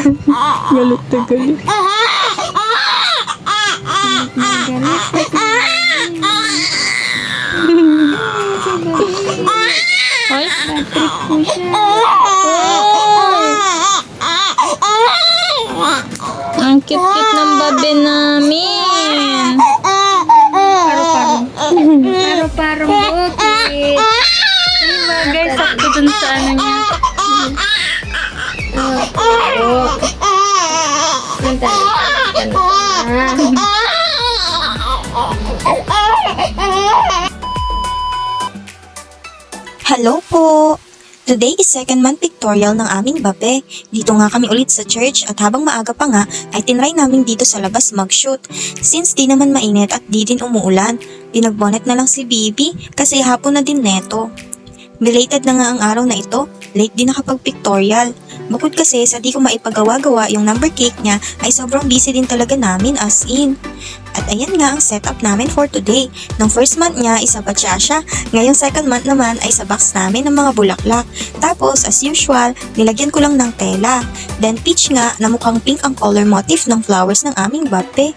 Galit na galit. Ay, Patrick po siya. ang cute-cute ng babe namin. Parang bukit. Bagay, sakto dun sa ano niya. Hello po! Today is second month pictorial ng aming babe. Dito nga kami ulit sa church at habang maaga pa nga ay tinry namin dito sa labas mag-shoot. Since di naman mainit at di din umuulan, pinagbonet na lang si Bibi kasi hapon na din neto. Belated na nga ang araw na ito, late din nakapag-pictorial. Bukod kasi sa di ko maipagawa-gawa yung number cake niya ay sobrang busy din talaga namin as in. At ayan nga ang setup namin for today. Nung first month niya, isa batyasya. Ngayong second month naman ay sa box namin ng mga bulaklak. Tapos, as usual, nilagyan ko lang ng tela. Then peach nga na mukhang pink ang color motif ng flowers ng aming babe.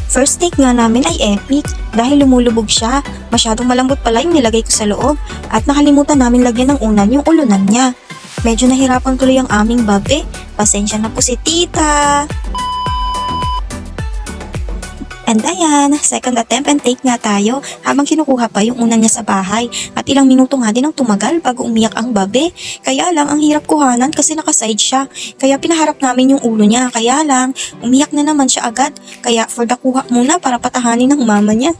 First take nga namin ay epic dahil lumulubog siya. Masyadong malambot pala yung nilagay ko sa loob at nakalimutan namin lagyan ng unan yung ulunan niya. Medyo nahirapan tuloy ang aming babe. Pasensya na po si tita. And ayan, second attempt and take nga tayo habang kinukuha pa yung unan niya sa bahay at ilang minuto nga din ang tumagal bago umiyak ang babe. Kaya lang ang hirap kuhanan kasi nakaside siya. Kaya pinaharap namin yung ulo niya. Kaya lang, umiyak na naman siya agad. Kaya for the kuha muna para patahanin ng mama niya.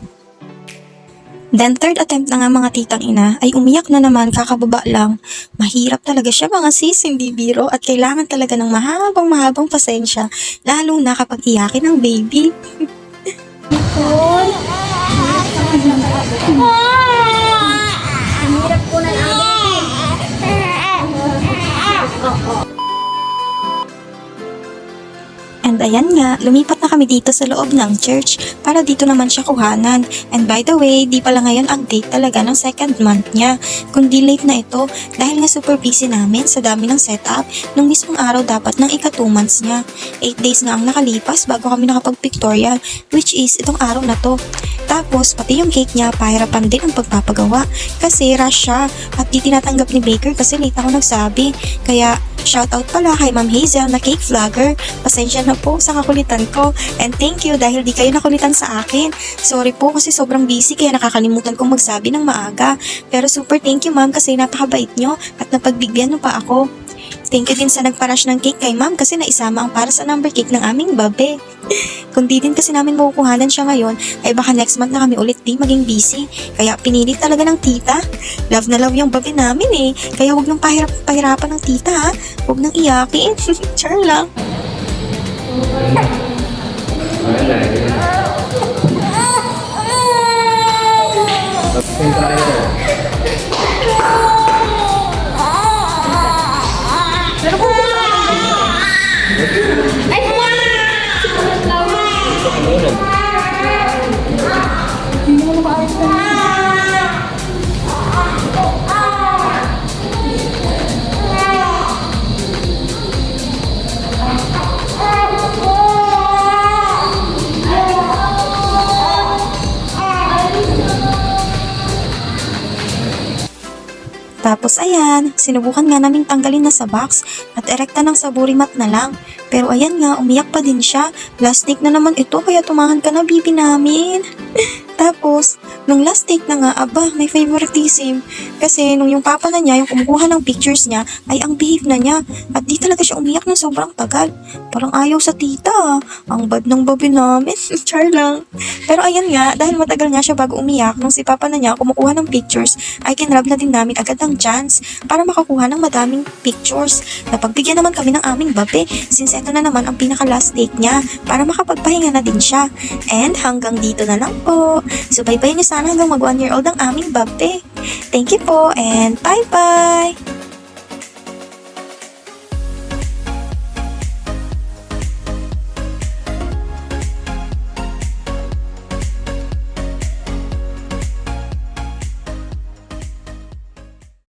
Then third attempt na nga mga titang ina ay umiyak na naman kakababa lang. Mahirap talaga siya mga sis, hindi biro at kailangan talaga ng mahabang pasensya lalo na kapag iyakin ng baby. Ang hirap po na namin. And ayan nga, lumipat na kami dito sa loob ng church para dito naman siya kuhanan. And by the way, di pala ngayon ang date talaga ng second month niya, kundi late na ito dahil nga super busy namin sa dami ng setup nung mismong araw dapat ng ika 2 months niya. 8 days na ang nakalipas bago kami nakapag-pictorial, which is itong araw na to. Tapos, pati yung cake niya, pahirapan din ang pagpapagawa kasi rush siya at di tinatanggap ni Baker kasi late ako nagsabi. Kaya, shoutout pala kay Ma'am Hazel na cake vlogger. Pasensya na po sa kakulitan ko and thank you dahil di kayo nakulitan sa akin. Sorry po kasi sobrang busy kaya nakakalimutan kong magsabi ng maaga. Pero super thank you ma'am kasi napakabait nyo at napagbigyan nyo pa ako. Thank you din sa nagparash ng cake kay ma'am kasi naisama ang para sa number cake ng aming babe. Kung di din kasi namin makukuhanan siya ngayon, ay baka next month na kami ulit di maging busy. Kaya pinilit talaga ng tita. Love na love yung babe namin eh. Kaya wag nang pahirapan ng tita ha. Wag nang iyakin. Char lang. Tapos ayan, sinubukan nga naming tanggalin na sa box at erekta ng saburi mat na lang. Pero ayan nga, umiyak pa din siya. Last take na naman ito kaya tumahan ka na bibi namin. Tapos, nung last take na nga, aba, may favoritism. Kasi nung yung papa na niya, yung kumukuha ng pictures niya, ay ang behave na niya. At di talaga siya umiyak ng sobrang tagal. Parang ayaw sa tita. Ang bad ng babi namin. Char lang. Pero ayan nga, dahil matagal nga siya bago umiyak, nung si papa na niya kumukuha ng pictures, ay kinrab na din namin agad ng chance para makakuha ng madaming pictures. Napagbigyan naman kami ng aming babe since ito na naman ang pinaka last take niya para makapagpahinga na din siya. And hanggang dito na lang po. Subaybayan niyo sana hanggang mag 1 year old ang aming babe. Thank you po and bye-bye!